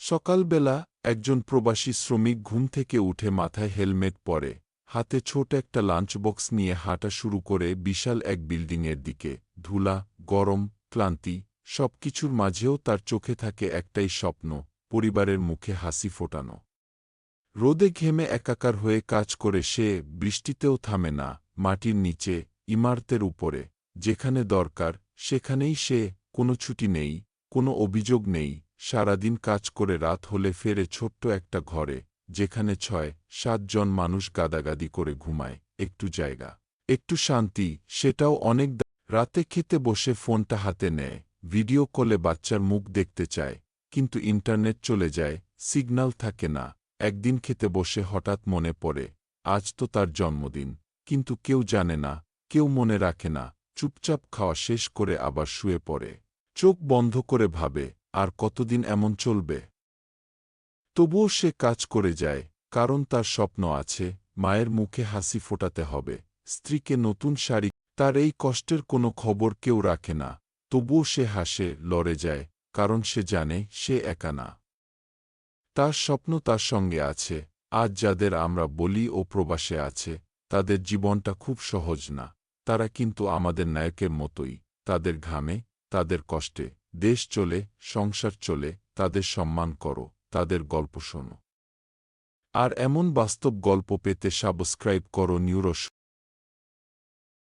সকালবেলা একজন প্রবাসী শ্রমিক ঘুম থেকে উঠে মাথায় হেলমেট পরে, হাতে ছোট একটা লাঞ্চ বক্স নিয়ে হাঁটা শুরু করে বিশাল এক বিল্ডিংয়ের দিকে। ধুলা, গরম, ক্লান্তি সবকিছুর মাঝেও তার চোখে থাকে একটাই স্বপ্ন, পরিবারের মুখে হাসি ফোটানো। রোদে ঘেমে একাকার হয়ে কাজ করে সে, বৃষ্টিতেও থামে না, মাটির নিচে, ইমারতের উপরে, যেখানে দরকার সেখানেই সে। কোনো ছুটি নেই, কোনো অভিযোগ নেই, সারাদিন কাজ করে রাত হলে ফেরে ছোট্ট একটা ঘরে, যেখানে ৬-৭ জন মানুষ গাদাগাদি করে ঘুমায়। একটু জায়গা, একটু শান্তি, সেটাও অনেক রাতে খেতে বসে ফোনটা হাতে নেয়, ভিডিও কলে বাচ্চার মুখ দেখতে চায়, কিন্তু ইন্টারনেট চলে যায়, সিগন্যাল থাকে না। একদিন খেতে বসে হঠাৎ মনে পড়ে, আজ তো তার জন্মদিন, কিন্তু কেউ জানে না, কেউ মনে রাখে না। চুপচাপ খাওয়া শেষ করে আবার শুয়ে পড়ে, চোখ বন্ধ করে ভাবে, আর কতদিন এমন চলবে। তবুও সে কাজ করে যায়, কারণ তার স্বপ্ন আছে, মায়ের মুখে হাসি ফোটাতে হবে, স্ত্রীকে নতুন শাড়ি। তার এই কষ্টের কোনো খবর কেউ রাখে না, তবুও সে হাসে, লড়ে যায়, কারণ সে জানে সে একা না। তার স্বপ্ন তার সঙ্গে আছে। আজ যাদের আমরা বলি ও প্রবাসে আছে, তাদের জীবনটা খুব সহজ না। তারা কিন্তু আমাদের নায়কের মতোই। তাদের ঘামে, তাদের কষ্টে দেশ চলে, সংসার চলে। তাদের সম্মান করো, তাদের গল্প শোনো। আর এমন বাস্তব গল্প পেতে সাবস্ক্রাইব করো নিউরো।